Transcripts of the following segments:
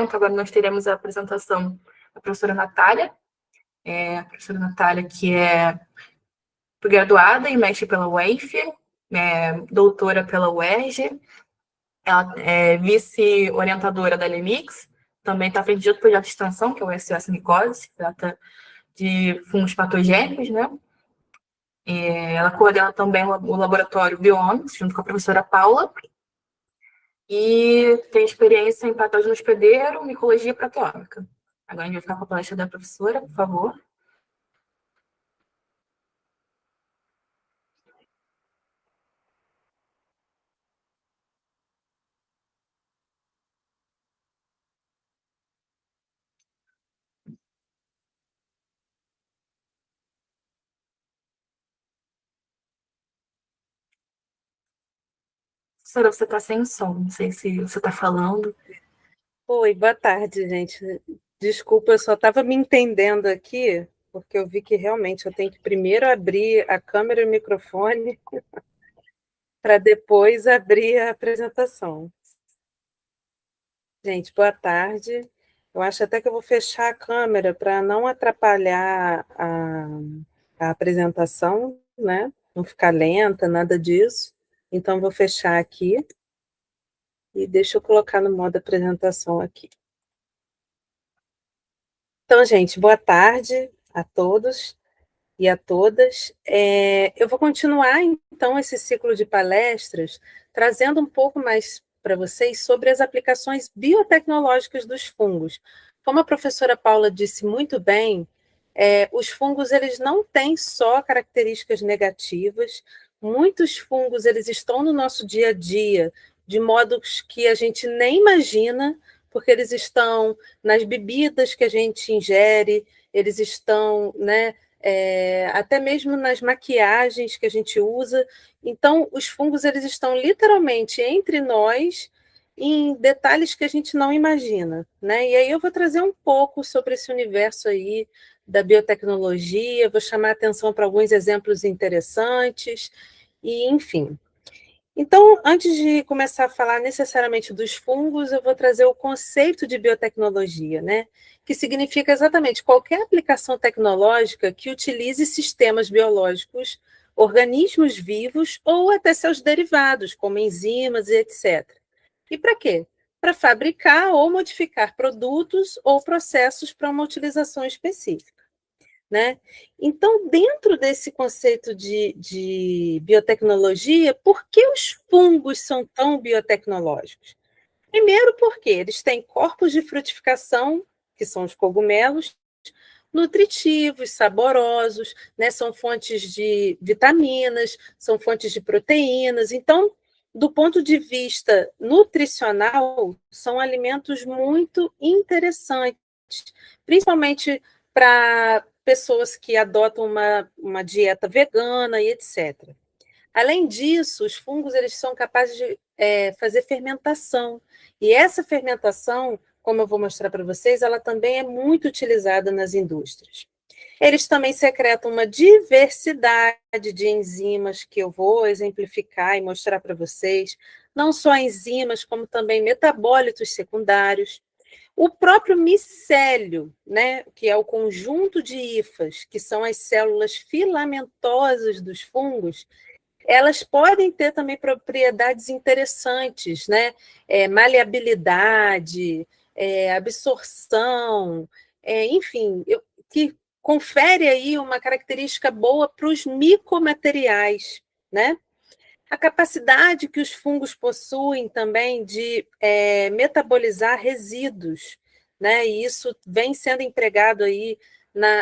evento, agora nós teremos a apresentação da professora Natália, a professora Natália, que é graduada e mestre pela UENF, doutora pela UERJ, ela é vice-orientadora da LMIX, também está à frente de outro projeto de extensão, que é o SOS Micose, que trata de fungos patogênicos, né? Ela coordena também o laboratório Biomics, junto com a professora Paula, e tem experiência em patógeno hospedeiro, micologia e proteômica. Agora a gente vai ficar com a palestra da professora, por favor. Professora, você está sem som, não sei se você está falando. Oi, boa tarde, gente. Desculpa, eu só estava me entendendo aqui, porque eu vi que realmente eu tenho que primeiro abrir a câmera e o microfone para depois abrir a apresentação. Gente, boa tarde. Eu acho até que eu vou fechar a câmera para não atrapalhar a apresentação, né? Não ficar lenta, nada disso. Então, vou fechar aqui e deixa eu colocar no modo apresentação aqui. Então, gente, boa tarde a todos e a todas. Eu vou continuar, então, esse ciclo de palestras, trazendo um pouco mais para vocês sobre as aplicações biotecnológicas dos fungos. Como a professora Paula disse muito bem, os fungos eles não têm só características negativas, muitos fungos eles estão no nosso dia a dia, de modos que a gente nem imagina, porque eles estão nas bebidas que a gente ingere, eles estão, né, até mesmo nas maquiagens que a gente usa. Então, os fungos eles estão literalmente entre nós, em detalhes que a gente não imagina, né? E aí eu vou trazer um pouco sobre esse universo aí da biotecnologia, vou chamar a atenção para alguns exemplos interessantes, e enfim. Então, antes de começar a falar necessariamente dos fungos, eu vou trazer o conceito de biotecnologia, né? Que significa exatamente qualquer aplicação tecnológica que utilize sistemas biológicos, organismos vivos ou até seus derivados, como enzimas e etc. E para quê? Para fabricar ou modificar produtos ou processos para uma utilização específica, né? Então, dentro desse conceito de biotecnologia, por que os fungos são tão biotecnológicos? Primeiro, porque eles têm corpos de frutificação, que são os cogumelos, nutritivos, saborosos, né? São fontes de vitaminas, são fontes de proteínas. Então, do ponto de vista nutricional, são alimentos muito interessantes, principalmente para pessoas que adotam uma dieta vegana e etc. Além disso, os fungos eles são capazes de fazer fermentação. E essa fermentação, como eu vou mostrar para vocês, ela também é muito utilizada nas indústrias. Eles também secretam uma diversidade de enzimas que eu vou exemplificar e mostrar para vocês, não só enzimas, como também metabólitos secundários. O próprio micélio, né, que é o conjunto de hifas, que são as células filamentosas dos fungos, elas podem ter também propriedades interessantes, né? Maleabilidade, absorção, enfim, que confere aí uma característica boa para os micomateriais, né? A capacidade que os fungos possuem também de metabolizar resíduos, né? E isso vem sendo empregado aí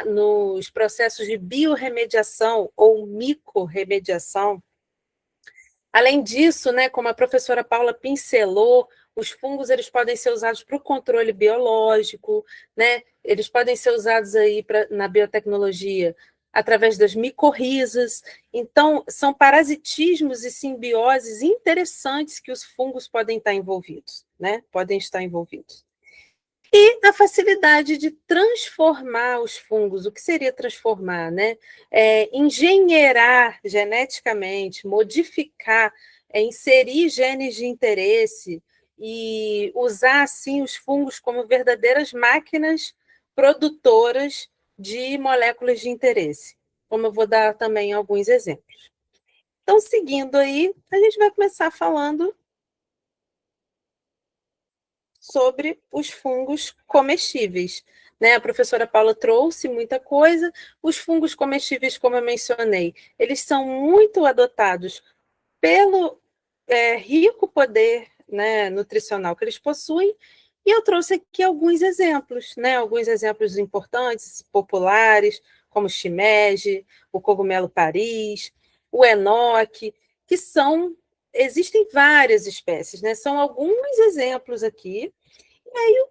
nos processos de biorremediação ou micorremediação. Além disso, né, como a professora Paula pincelou, os fungos eles podem ser usados para o controle biológico, né? Eles podem ser usados aí na biotecnologia através das micorrizas. Então, são parasitismos e simbioses interessantes que os fungos podem estar envolvidos, né? Podem estar envolvidos. E a facilidade de transformar os fungos. O que seria transformar, né? Engenheirar geneticamente, modificar, inserir genes de interesse e usar, assim, os fungos como verdadeiras máquinas produtoras de moléculas de interesse, como eu vou dar também alguns exemplos. Então, seguindo aí, a gente vai começar falando sobre os fungos comestíveis. Né? A professora Paula trouxe muita coisa. Os fungos comestíveis, como eu mencionei, eles são muito adotados pelo rico poder, né, nutricional que eles possuem, e eu trouxe aqui alguns exemplos, né, alguns exemplos importantes, populares, como o shimeji, o cogumelo Paris, o enoque, que são, existem várias espécies, né, são alguns exemplos aqui. E aí,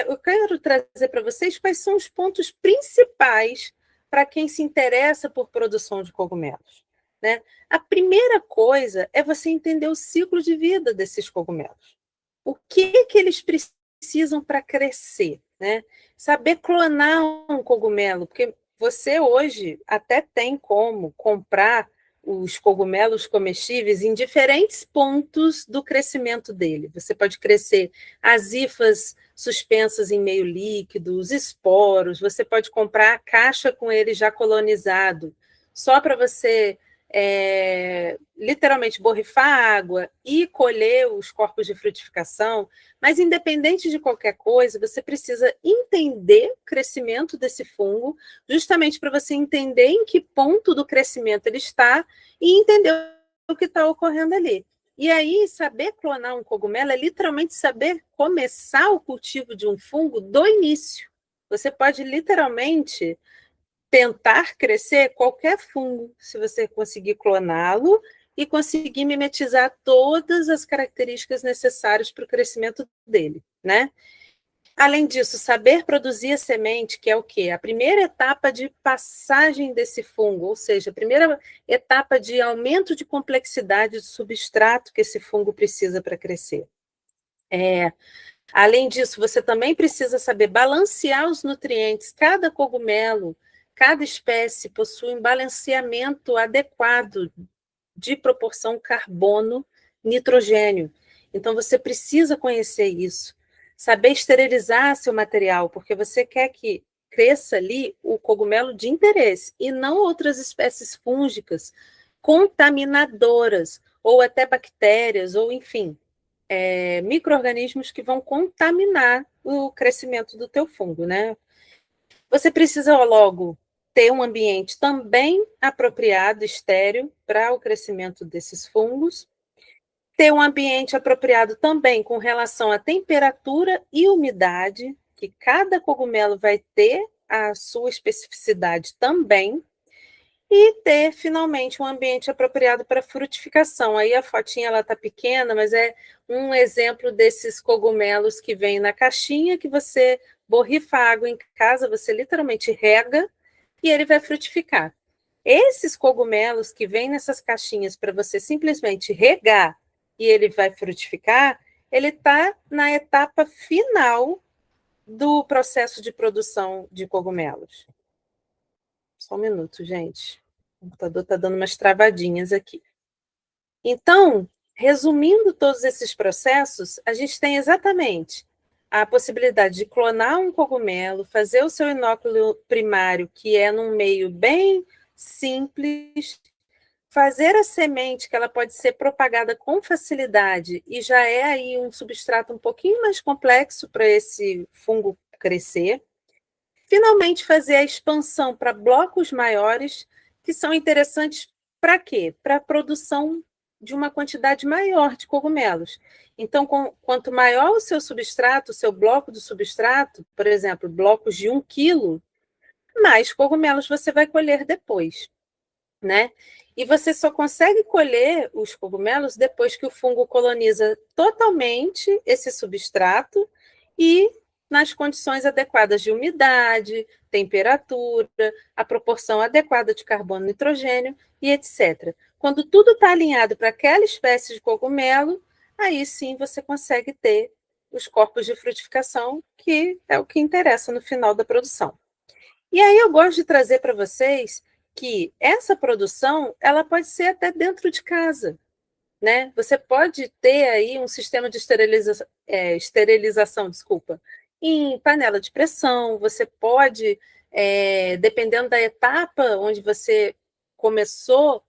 eu quero trazer para vocês quais são os pontos principais para quem se interessa por produção de cogumelos. Né? A primeira coisa é você entender o ciclo de vida desses cogumelos. O que eles precisam para crescer? Né? Saber clonar um cogumelo, porque você hoje até tem como comprar os cogumelos comestíveis em diferentes pontos do crescimento dele. Você pode crescer as hifas suspensas em meio líquido, os esporos, você pode comprar a caixa com ele já colonizado, só para você literalmente borrifar água e colher os corpos de frutificação, mas independente de qualquer coisa, você precisa entender o crescimento desse fungo, justamente para você entender em que ponto do crescimento ele está e entender o que está ocorrendo ali. E aí, saber clonar um cogumelo é literalmente saber começar o cultivo de um fungo do início. Você pode literalmente tentar crescer qualquer fungo, se você conseguir cloná-lo e conseguir mimetizar todas as características necessárias para o crescimento dele, né? Além disso, saber produzir a semente, que é o quê? A primeira etapa de passagem desse fungo, ou seja, a primeira etapa de aumento de complexidade do substrato que esse fungo precisa para crescer. Além disso, você também precisa saber balancear os nutrientes. Cada cogumelo, cada espécie possui um balanceamento adequado de proporção carbono-nitrogênio. Então, você precisa conhecer isso. Saber esterilizar seu material, porque você quer que cresça ali o cogumelo de interesse e não outras espécies fúngicas contaminadoras, ou até bactérias, ou enfim, micro-organismos que vão contaminar o crescimento do teu fungo, né? Você precisa logo ter um ambiente também apropriado, estéril, para o crescimento desses fungos, ter um ambiente apropriado também com relação à temperatura e umidade, que cada cogumelo vai ter a sua especificidade também, e ter finalmente um ambiente apropriado para frutificação. Aí a fotinha ela está pequena, mas é um exemplo desses cogumelos que vem na caixinha, que você borrifa água em casa, você literalmente rega e ele vai frutificar. Esses cogumelos que vêm nessas caixinhas para você simplesmente regar e ele vai frutificar, ele está na etapa final do processo de produção de cogumelos. Só um minuto, gente. O computador está dando umas travadinhas aqui. Então, resumindo todos esses processos, a gente tem exatamente a possibilidade de clonar um cogumelo, fazer o seu inóculo primário, que é num meio bem simples, fazer a semente, que ela pode ser propagada com facilidade, e já é aí um substrato um pouquinho mais complexo para esse fungo crescer. Finalmente, fazer a expansão para blocos maiores, que são interessantes para quê? Para a produção de uma quantidade maior de cogumelos. Então, quanto maior o seu substrato, o seu bloco do substrato, por exemplo, blocos de 1 quilo, mais cogumelos você vai colher depois, né? E você só consegue colher os cogumelos depois que o fungo coloniza totalmente esse substrato e nas condições adequadas de umidade, temperatura, a proporção adequada de carbono e nitrogênio e etc. Quando tudo está alinhado para aquela espécie de cogumelo, aí sim você consegue ter os corpos de frutificação, que é o que interessa no final da produção. E aí eu gosto de trazer para vocês que essa produção ela pode ser até dentro de casa. né? Você pode ter aí um sistema de esterilização, desculpa, em panela de pressão, você pode, dependendo da etapa onde você começou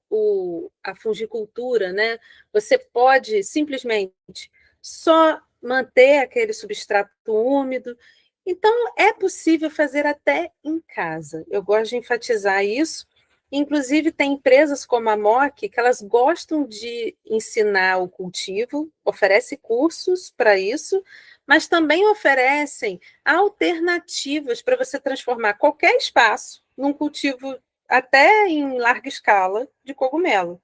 a fungicultura, né? Você pode simplesmente só manter aquele substrato úmido. Então, é possível fazer até em casa. Eu gosto de enfatizar isso. Inclusive, tem empresas como a MOC que elas gostam de ensinar o cultivo, oferece cursos para isso, mas também oferecem alternativas para você transformar qualquer espaço num cultivo até em larga escala de cogumelo.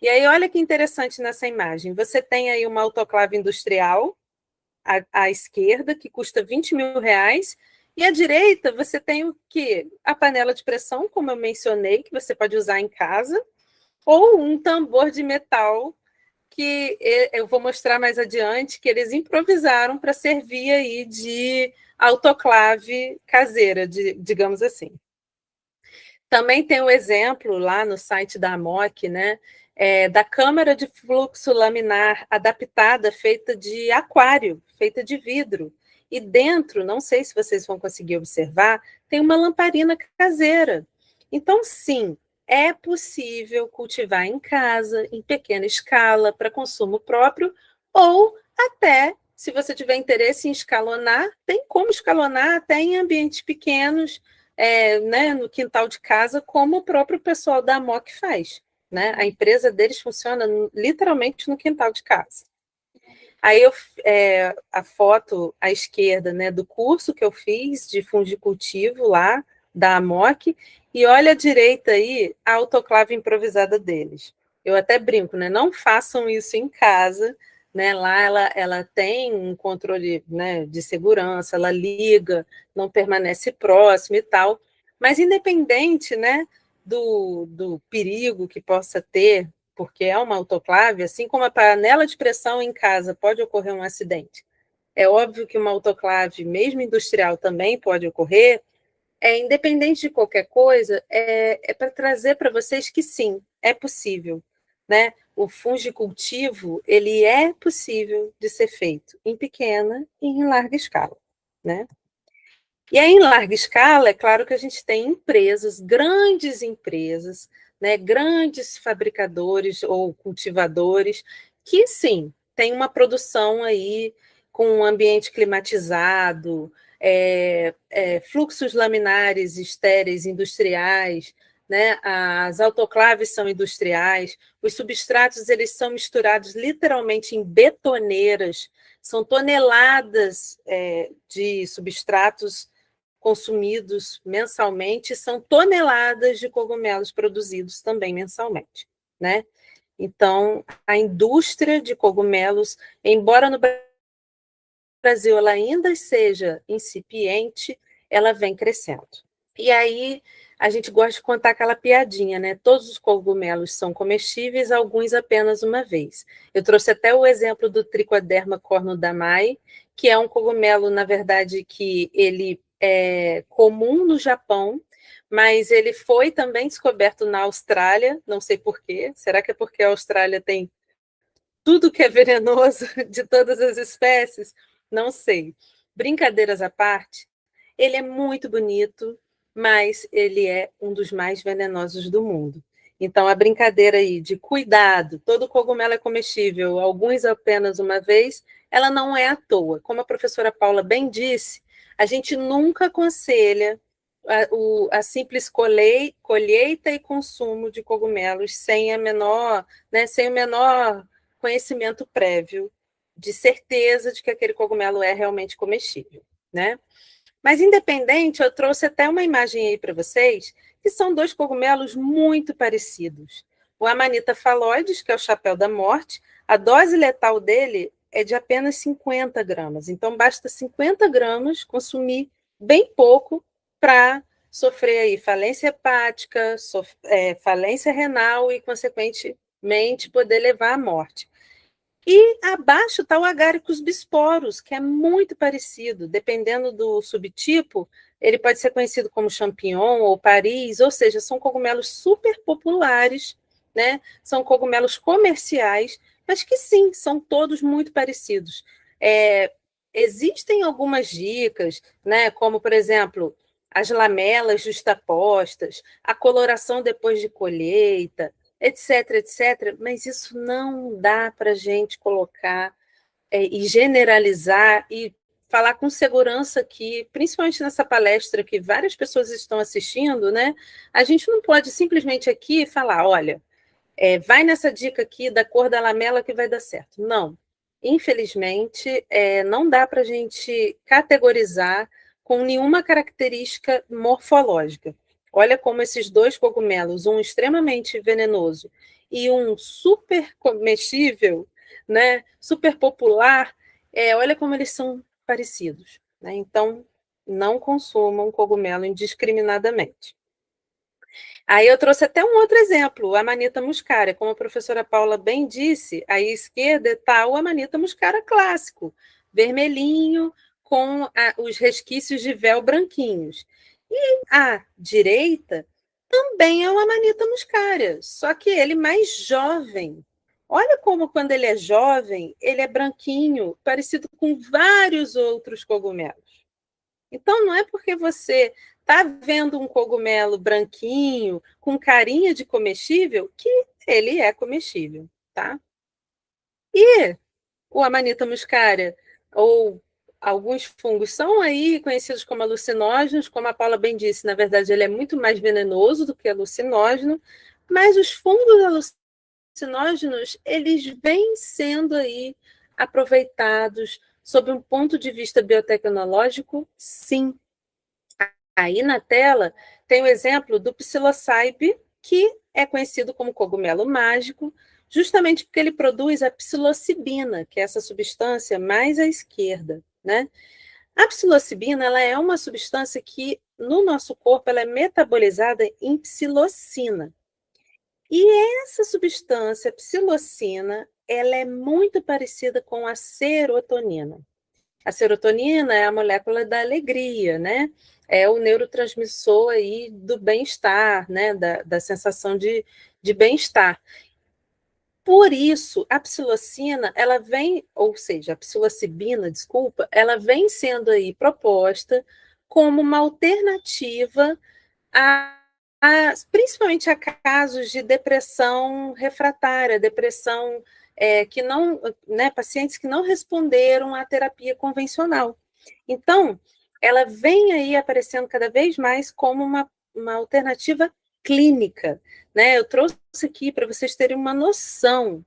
E aí, olha que interessante nessa imagem. Você tem aí uma autoclave industrial à esquerda, que custa R$ 20.000, e à direita você tem o quê? A panela de pressão, como eu mencionei, que você pode usar em casa, ou um tambor de metal, que eu vou mostrar mais adiante, que eles improvisaram para servir aí de autoclave caseira, digamos assim. Também tem o exemplo lá no site da AMOC, né, da câmara de fluxo laminar adaptada, feita de aquário, feita de vidro. E dentro, não sei se vocês vão conseguir observar, tem uma lamparina caseira. Então, sim, é possível cultivar em casa, em pequena escala, para consumo próprio, ou até, se você tiver interesse em escalonar, tem como escalonar até em ambientes pequenos, né, no quintal de casa, como o próprio pessoal da AMOC faz. Né? A empresa deles funciona literalmente no quintal de casa. Aí a foto à esquerda, né, do curso que eu fiz de fungicultivo lá da AMOC, e olha à direita aí a autoclave improvisada deles. Eu até brinco, né? Não façam isso em casa, né? Lá ela tem um controle, né, de segurança, ela liga, não permanece próximo e tal. Mas independente, né, do perigo que possa ter, porque é uma autoclave, assim como a panela de pressão em casa pode ocorrer um acidente. É óbvio que uma autoclave, mesmo industrial, também pode ocorrer. Independente de qualquer coisa, é para trazer para vocês que sim, é possível. Né? O fungicultivo, ele é possível de ser feito em pequena e em larga escala. Né? E aí, em larga escala, é claro que a gente tem empresas, né, grandes fabricadores ou cultivadores, que sim, tem uma produção aí com um ambiente climatizado, fluxos laminares estéreis industriais, né? As autoclaves são industriais, os substratos eles são misturados literalmente em betoneiras, são toneladas de substratos consumidos mensalmente, são toneladas de cogumelos produzidos também mensalmente, né? Então, a indústria de cogumelos, embora no Brasil ela ainda seja incipiente, ela vem crescendo. E aí, a gente gosta de contar aquela piadinha, né? Todos os cogumelos são comestíveis, alguns apenas uma vez. Eu trouxe até o exemplo do Trichoderma cornudamai, que é um cogumelo, na verdade, que ele é comum no Japão, mas ele foi também descoberto na Austrália, não sei por quê. Será que é porque a Austrália tem tudo que é venenoso de todas as espécies? Não sei. Brincadeiras à parte, ele é muito bonito, mas ele é um dos mais venenosos do mundo. Então, a brincadeira aí de cuidado, todo cogumelo é comestível, alguns apenas uma vez, ela não é à toa. Como a professora Paula bem disse, a gente nunca aconselha a simples colheita e consumo de cogumelos sem sem o menor conhecimento prévio de certeza de que aquele cogumelo é realmente comestível, né? Mas, independente, eu trouxe até uma imagem aí para vocês, que são dois cogumelos muito parecidos. O Amanita phalloides, que é o chapéu da morte, a dose letal dele é de apenas 50 gramas. Então, basta 50 gramas consumir bem pouco para sofrer aí falência hepática, falência renal e, consequentemente, poder levar à morte. E abaixo está o Agaricus bisporus, que é muito parecido. Dependendo do subtipo, ele pode ser conhecido como champignon ou Paris, ou seja, são cogumelos super populares, né? São cogumelos comerciais, mas que sim, são todos muito parecidos. É, existem algumas dicas, né, como, por exemplo, as lamelas justapostas, a coloração depois de colheita, etc, etc, mas isso não dá para a gente colocar e generalizar e falar com segurança que, principalmente nessa palestra que várias pessoas estão assistindo, né, a gente não pode simplesmente aqui falar, olha, vai nessa dica aqui da cor da lamela que vai dar certo. Não. Infelizmente, não dá para a gente categorizar com nenhuma característica morfológica. Olha como esses dois cogumelos, um extremamente venenoso e um super comestível, né, super popular, olha como eles são parecidos. Né? Então, não consumam cogumelo indiscriminadamente. Aí eu trouxe até um outro exemplo, a Amanita muscaria. Como a professora Paula bem disse, à esquerda está o Amanita muscaria clássico, vermelhinho, com os resquícios de véu branquinhos. E à direita também é o Amanita muscaria, só que ele mais jovem. Olha como quando ele é jovem, ele é branquinho, parecido com vários outros cogumelos. Então, não é porque você está vendo um cogumelo branquinho, com carinha de comestível, que ele é comestível, tá? E o Amanita muscaria, ou alguns fungos, são aí conhecidos como alucinógenos, como a Paula bem disse, na verdade ele é muito mais venenoso do que alucinógeno, mas os fungos alucinógenos, eles vêm sendo aí aproveitados sob um ponto de vista biotecnológico, sim. Aí na tela tem o exemplo do psilocybe, que é conhecido como cogumelo mágico, justamente porque ele produz a psilocibina, que é essa substância mais à esquerda, né? A psilocibina, ela é uma substância que no nosso corpo ela é metabolizada em psilocina. E essa substância, psilocina, ela é muito parecida com a serotonina. A serotonina é a molécula da alegria, né? É o neurotransmissor aí do bem-estar, né? Da sensação de bem-estar. Por isso, a psilocina, ela vem, ou seja, a psilocibina, desculpa, ela vem sendo aí proposta como uma alternativa principalmente a casos de depressão refratária, depressão que não, né, pacientes que não responderam à terapia convencional. Então, ela vem aí aparecendo cada vez mais como uma alternativa clínica, né? Eu trouxe aqui para vocês terem uma noção.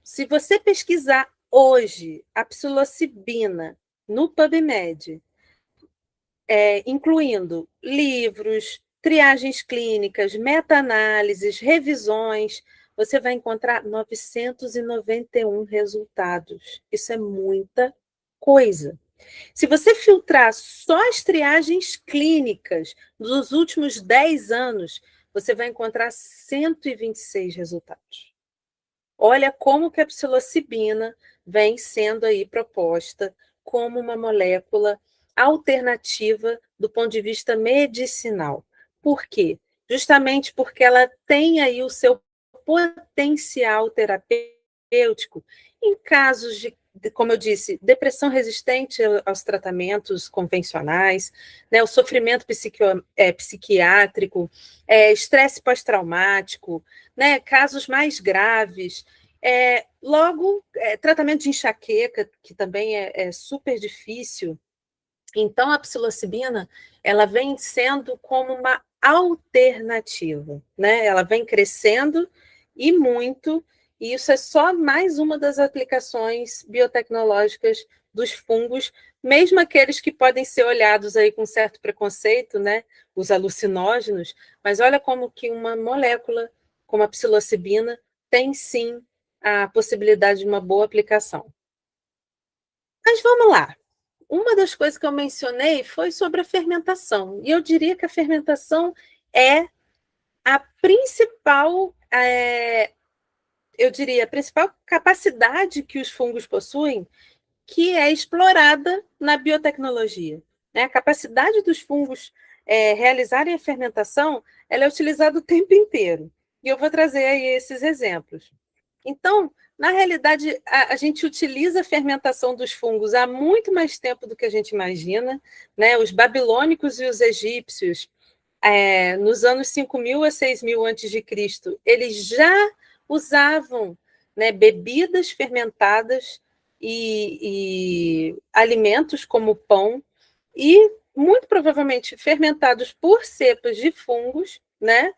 Se você pesquisar hoje a psilocibina no PubMed, incluindo livros, triagens clínicas, meta-análises, revisões, você vai encontrar 991 resultados. Isso é muita coisa. Se você filtrar só as triagens clínicas dos últimos 10 anos, você vai encontrar 126 resultados. Olha como que a psilocibina vem sendo aí proposta como uma molécula alternativa do ponto de vista medicinal. Por quê? Justamente porque ela tem aí o seu potencial terapêutico em casos de, como eu disse, depressão resistente aos tratamentos convencionais, né, o sofrimento psiquiátrico, estresse pós-traumático, né, casos mais graves. Logo, tratamento de enxaqueca, que também é super difícil. Então, a psilocibina, ela vem sendo como uma alternativa, né? Ela vem crescendo e muito, e isso é só mais uma das aplicações biotecnológicas dos fungos, mesmo aqueles que podem ser olhados aí com certo preconceito, né? Os alucinógenos, mas olha como que uma molécula como a psilocibina tem sim a possibilidade de uma boa aplicação. Mas vamos lá. Uma das coisas que eu mencionei foi sobre a fermentação. E eu diria que a fermentação é a principal, eu diria, a principal capacidade que os fungos possuem, que é explorada na biotecnologia. Né? A capacidade dos fungos realizarem a fermentação, ela é utilizada o tempo inteiro. E eu vou trazer aí esses exemplos. Então, na realidade, a gente utiliza a fermentação dos fungos há muito mais tempo do que a gente imagina, né? Os babilônicos e os egípcios, nos anos 5.000 a 6.000 antes de Cristo, eles já usavam, né, bebidas fermentadas e alimentos como pão, e muito provavelmente fermentados por cepas de fungos, né?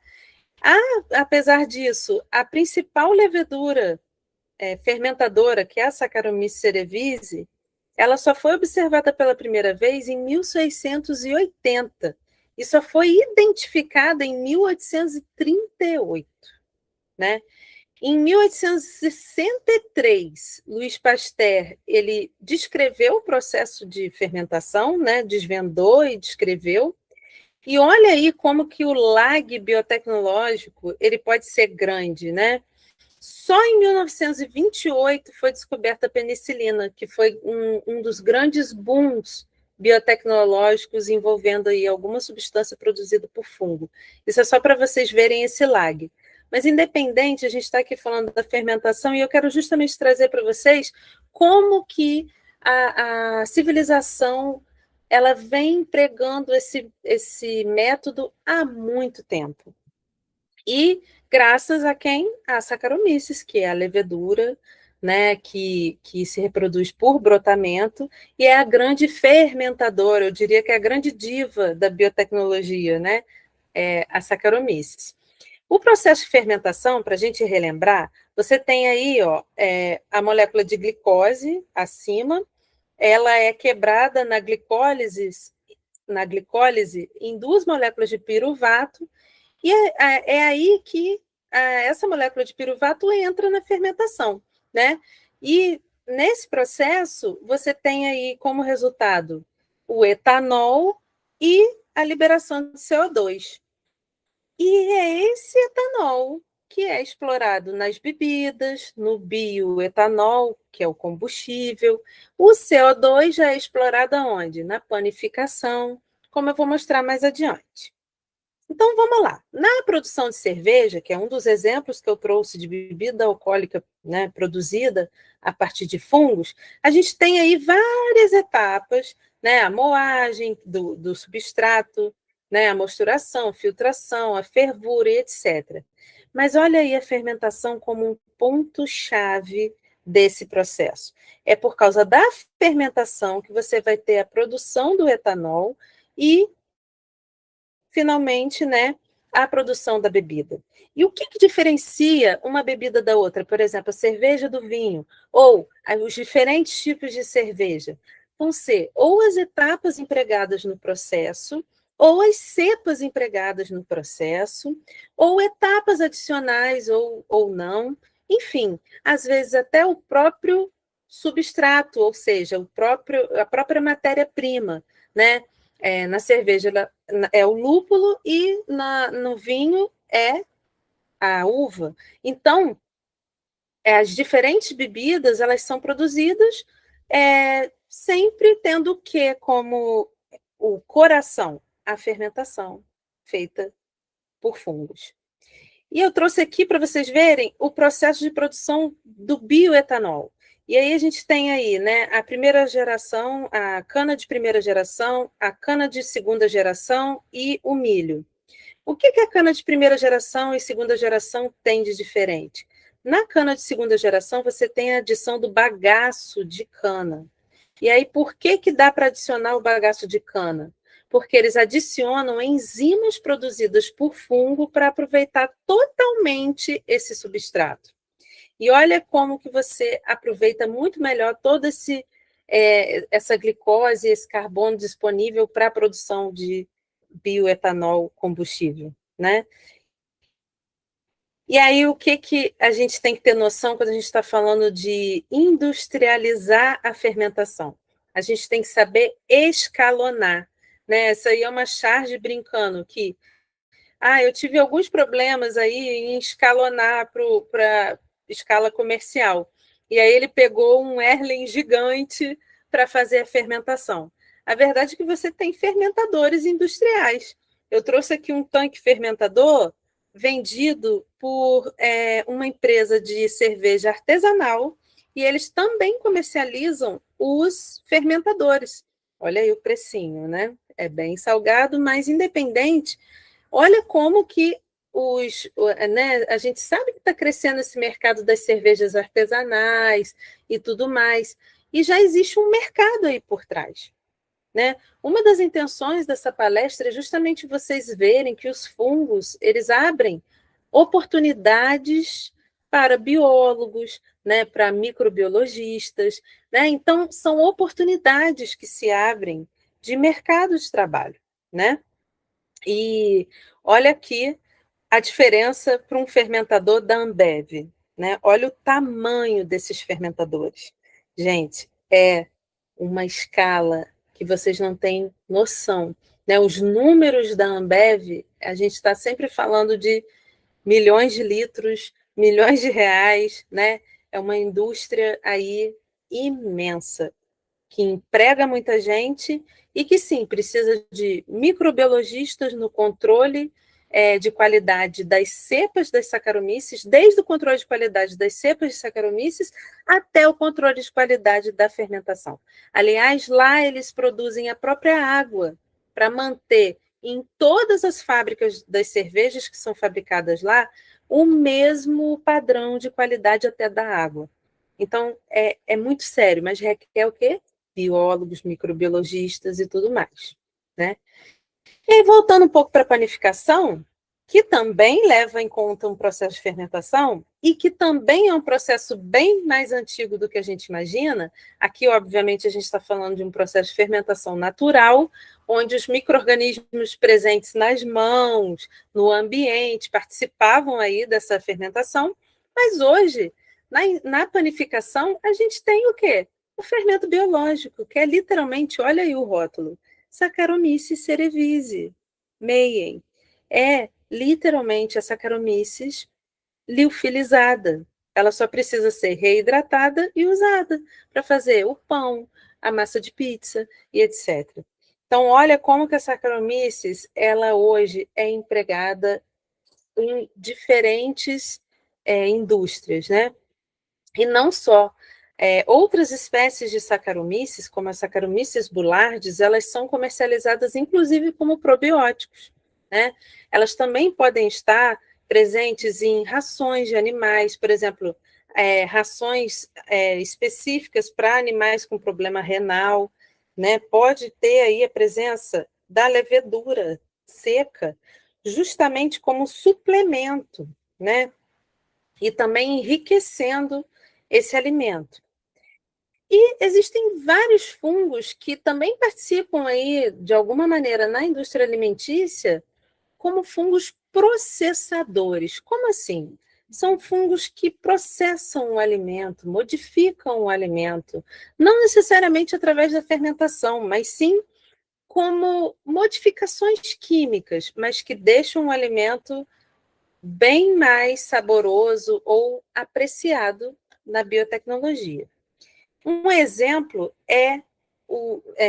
Apesar disso, a principal levedura fermentadora, que é a Saccharomyces cerevisiae, ela só foi observada pela primeira vez em 1680 e só foi identificada em 1838, né? Em 1863, Louis Pasteur ele descreveu o processo de fermentação, né? Desvendou e descreveu. E olha aí como que o lag biotecnológico ele pode ser grande, né? Só em 1928 foi descoberta a penicilina, que foi um dos grandes booms biotecnológicos envolvendo aí alguma substância produzida por fungo. Isso é só para vocês verem esse lag. Mas, independente, a gente está aqui falando da fermentação e eu quero justamente trazer para vocês como que a civilização ela vem empregando esse método há muito tempo. E graças a quem? A Saccharomyces, que é a levedura, né, que se reproduz por brotamento e é a grande fermentadora, eu diria que é a grande diva da biotecnologia, né, a Saccharomyces. O processo de fermentação, para a gente relembrar, você tem aí a molécula de glicose acima, ela é quebrada na glicólise em duas moléculas de piruvato, e é aí que essa molécula de piruvato entra na fermentação, né? E nesse processo, você tem aí como resultado o etanol e a liberação de CO2. E é esse etanol que é explorado nas bebidas, no bioetanol, que é o combustível. O CO2 já é explorado aonde? Na panificação, como eu vou mostrar mais adiante. Então, vamos lá. Na produção de cerveja, que é um dos exemplos que eu trouxe de bebida alcoólica, né, produzida a partir de fungos, a gente tem aí várias etapas, né, a moagem do substrato, né, a mosturação, filtração, a fervura e etc. Mas olha aí a fermentação como um ponto-chave desse processo. É por causa da fermentação que você vai ter a produção do etanol e finalmente, né, a produção da bebida. E o que diferencia uma bebida da outra? Por exemplo, a cerveja do vinho, ou os diferentes tipos de cerveja, vão ser ou as etapas empregadas no processo, ou as cepas empregadas no processo, ou etapas adicionais ou não. Enfim, às vezes até o próprio substrato, ou seja, a própria matéria-prima, né? Na cerveja é o lúpulo e no vinho é a uva. Então, as diferentes bebidas elas são produzidas sempre tendo o que como o coração? A fermentação feita por fungos. E eu trouxe aqui para vocês verem o processo de produção do bioetanol. E aí a gente tem aí, né, a primeira geração, a cana de primeira geração, a cana de segunda geração e o milho. O que a cana de primeira geração e segunda geração tem de diferente? Na cana de segunda geração, você tem a adição do bagaço de cana. E aí, por que dá para adicionar o bagaço de cana? Porque eles adicionam enzimas produzidas por fungo para aproveitar totalmente esse substrato. E olha como que você aproveita muito melhor toda essa glicose, esse carbono disponível para a produção de bioetanol combustível, né? E aí, o que a gente tem que ter noção quando a gente está falando de industrializar a fermentação? A gente tem que saber escalonar, né? Essa aí é uma charge brincando que eu tive alguns problemas aí em escalonar para escala comercial. E aí ele pegou um Erlen gigante para fazer a fermentação. A verdade é que você tem fermentadores industriais. Eu trouxe aqui um tanque fermentador vendido por uma empresa de cerveja artesanal e eles também comercializam os fermentadores. Olha aí o precinho, né? É bem salgado, mas independente. Olha como que né, a gente sabe que está crescendo esse mercado das cervejas artesanais e tudo mais, e já existe um mercado aí por trás. Né? Uma das intenções dessa palestra é justamente vocês verem que os fungos eles abrem oportunidades para biólogos, né, para microbiologistas, né? Então são oportunidades que se abrem de mercado de trabalho, né? E olha aqui a diferença para um fermentador da Ambev, né? Olha o tamanho desses fermentadores. Gente, é uma escala que vocês não têm noção, né? Os números da Ambev, a gente está sempre falando de milhões de litros, milhões de reais, né? É uma indústria aí imensa que emprega muita gente e que, sim, precisa de microbiologistas no controle de qualidade das cepas das Saccharomyces, desde o controle de qualidade das cepas de Saccharomyces até o controle de qualidade da fermentação. Aliás, lá eles produzem a própria água para manter em todas as fábricas das cervejas que são fabricadas lá o mesmo padrão de qualidade até da água. Então, é muito sério, mas requer o quê? Biólogos, microbiologistas e tudo mais, né? E aí, voltando um pouco para a panificação, que também leva em conta um processo de fermentação e que também é um processo bem mais antigo do que a gente imagina. Aqui, obviamente, a gente está falando de um processo de fermentação natural, onde os micro-organismos presentes nas mãos, no ambiente, participavam aí dessa fermentação, mas hoje, na panificação, a gente tem o quê? O fermento biológico, que é literalmente, olha aí o rótulo, Saccharomyces cerevisiae, Meyen. É literalmente a Saccharomyces liofilizada. Ela só precisa ser reidratada e usada para fazer o pão, a massa de pizza e etc. Então, olha como que a Saccharomyces, ela hoje é empregada em diferentes indústrias, né? E não só. Outras espécies de Saccharomyces, como a Saccharomyces boulardis, elas são comercializadas inclusive como probióticos, né? Elas também podem estar presentes em rações de animais, por exemplo, rações específicas para animais com problema renal, né? Pode ter aí a presença da levedura seca, justamente como suplemento, né? E também enriquecendo esse alimento. E existem vários fungos que também participam aí, de alguma maneira, na indústria alimentícia, como fungos processadores. Como assim? São fungos que processam o alimento, modificam o alimento, não necessariamente através da fermentação, mas sim como modificações químicas, mas que deixam o alimento bem mais saboroso ou apreciado na biotecnologia. Um exemplo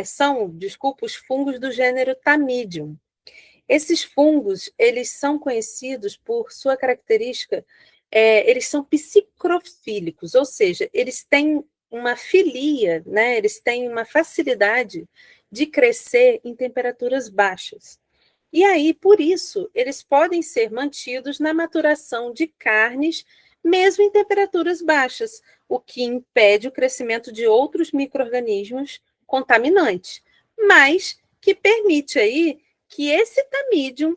são, desculpa, os fungos do gênero Tamidium. Esses fungos, eles são conhecidos por sua característica, eles são psicrofílicos, ou seja, eles têm uma filia, né? Eles têm uma facilidade de crescer em temperaturas baixas. E aí, por isso, eles podem ser mantidos na maturação de carnes, mesmo em temperaturas baixas, o que impede o crescimento de outros micro-organismos contaminantes, mas que permite aí que esse tamídium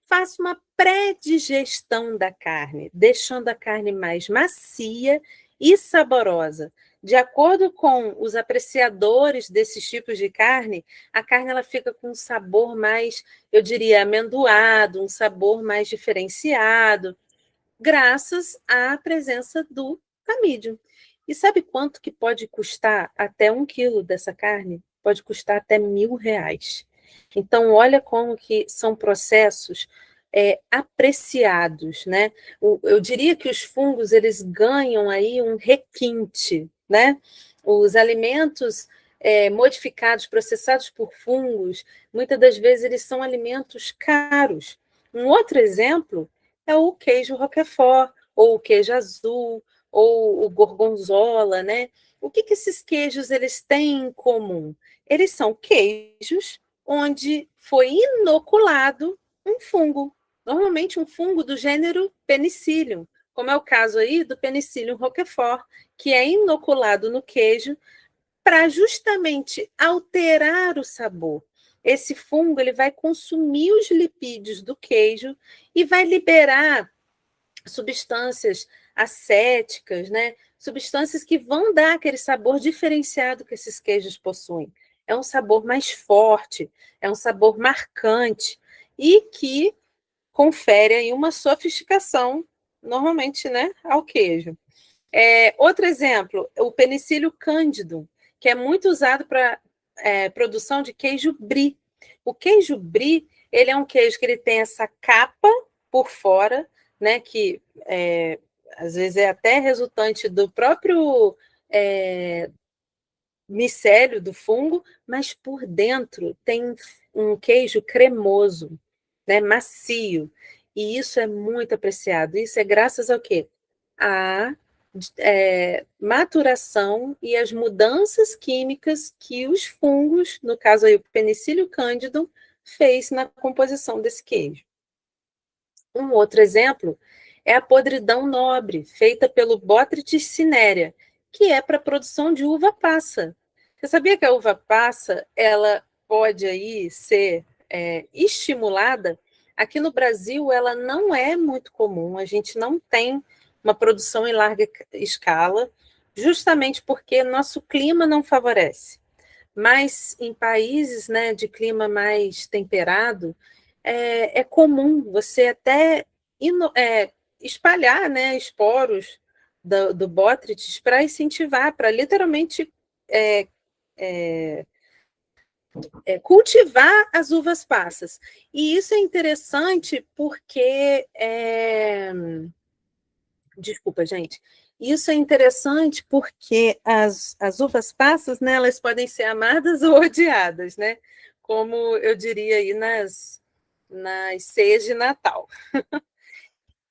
faça uma pré-digestão da carne, deixando a carne mais macia e saborosa. De acordo com os apreciadores desses tipos de carne, a carne ela fica com um sabor mais, eu diria, amendoado, um sabor mais diferenciado, graças à presença do tamídium. E sabe quanto que pode custar até 1 quilo dessa carne? Pode custar até R$ 1.000. Então, olha como que são processos apreciados, né? Eu diria que os fungos, eles ganham aí um requinte, né? Os alimentos modificados, processados por fungos, muitas das vezes eles são alimentos caros. Um outro exemplo é o queijo Roquefort, ou o queijo azul, ou o gorgonzola, né? O que que esses queijos eles têm em comum? Eles são queijos onde foi inoculado um fungo, normalmente um fungo do gênero Penicillium, como é o caso aí do Penicillium roquefort, que é inoculado no queijo para justamente alterar o sabor. Esse fungo ele vai consumir os lipídios do queijo e vai liberar substâncias acéticas, né? Substâncias que vão dar aquele sabor diferenciado que esses queijos possuem. É um sabor mais forte, é um sabor marcante e que confere aí uma sofisticação, normalmente, né, ao queijo. Outro exemplo, o penicílio cândido, que é muito usado para produção de queijo brie. O queijo brie, ele é um queijo que ele tem essa capa por fora, né, que às vezes é até resultante do próprio micélio do fungo, mas por dentro tem um queijo cremoso, né, macio. E isso é muito apreciado. Isso é graças ao quê? A maturação e as mudanças químicas que os fungos, no caso aí o Penicillium candidum, fez na composição desse queijo. Um outro exemplo é a podridão nobre, feita pelo Botrytis cinerea, que é para a produção de uva passa. Você sabia que a uva passa ela pode aí ser estimulada? Aqui no Brasil ela não é muito comum, a gente não tem uma produção em larga escala, justamente porque nosso clima não favorece. Mas em países, né, de clima mais temperado, é comum você até espalhar, né, esporos do Botrytis para incentivar, para literalmente é, é, cultivar as uvas passas. E isso é interessante porque desculpa, gente. Isso é interessante porque as uvas passas, né, elas podem ser amadas ou odiadas, né? Como eu diria aí nas ceias de Natal.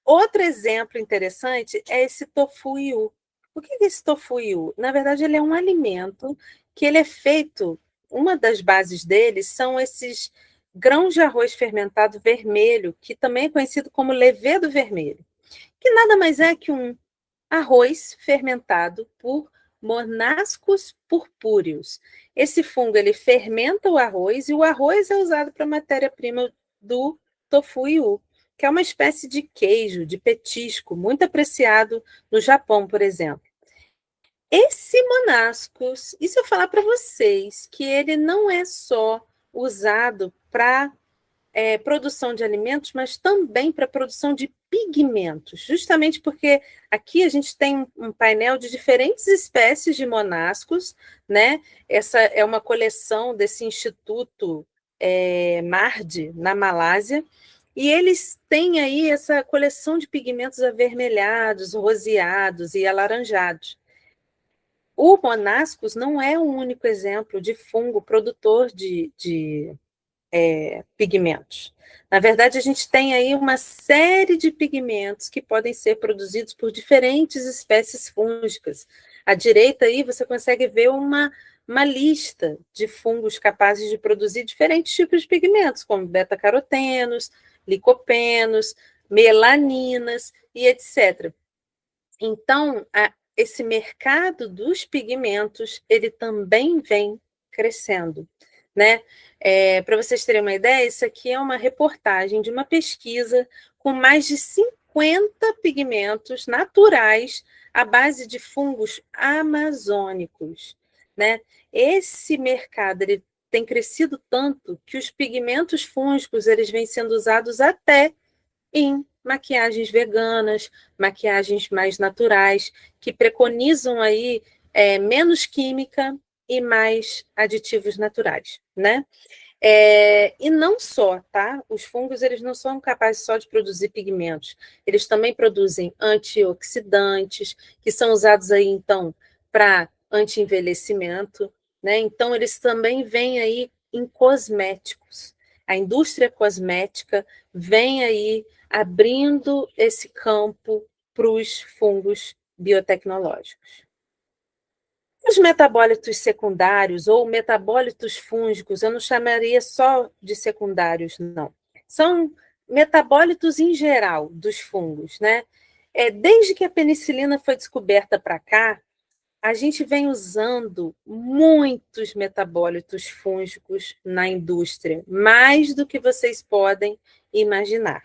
Outro exemplo interessante é esse tofu iu. O que é esse tofu iu? Na verdade, ele é um alimento que ele é feito, uma das bases dele são esses grãos de arroz fermentado vermelho, que também é conhecido como levedo vermelho, que nada mais é que um arroz fermentado por Monascus purpúreos. Esse fungo ele fermenta o arroz e o arroz é usado para matéria-prima do tofu iu, que é uma espécie de queijo, de petisco, muito apreciado no Japão, por exemplo. Esse Monascus, e se eu falar para vocês que ele não é só usado para produção de alimentos, mas também para produção de pigmentos, justamente porque aqui a gente tem um painel de diferentes espécies de monascos, né? Essa é uma coleção desse Instituto MARD, na Malásia, e eles têm aí essa coleção de pigmentos avermelhados, roseados e alaranjados. O monascus não é o único exemplo de fungo produtor de pigmentos. Na verdade, a gente tem aí uma série de pigmentos que podem ser produzidos por diferentes espécies fúngicas. À direita aí você consegue ver uma lista de fungos capazes de produzir diferentes tipos de pigmentos, como beta-carotenos, licopenos, melaninas e etc. Então, esse mercado dos pigmentos, ele também vem crescendo, né? Para vocês terem uma ideia, isso aqui é uma reportagem de uma pesquisa com mais de 50 pigmentos naturais à base de fungos amazônicos, né? Esse mercado ele tem crescido tanto que os pigmentos fúngicos eles vêm sendo usados até em maquiagens veganas, maquiagens mais naturais, que preconizam aí menos química e mais aditivos naturais, né? E não só, tá? Os fungos, eles não são capazes só de produzir pigmentos, eles também produzem antioxidantes, que são usados aí, então, para anti-envelhecimento, né? Então, eles também vêm aí em cosméticos. A indústria cosmética vem aí abrindo esse campo para os fungos biotecnológicos. Os metabólitos secundários ou metabólitos fúngicos, eu não chamaria só de secundários, não. São metabólitos em geral dos fungos, né? Desde que a penicilina foi descoberta para cá, a gente vem usando muitos metabólitos fúngicos na indústria, mais do que vocês podem imaginar.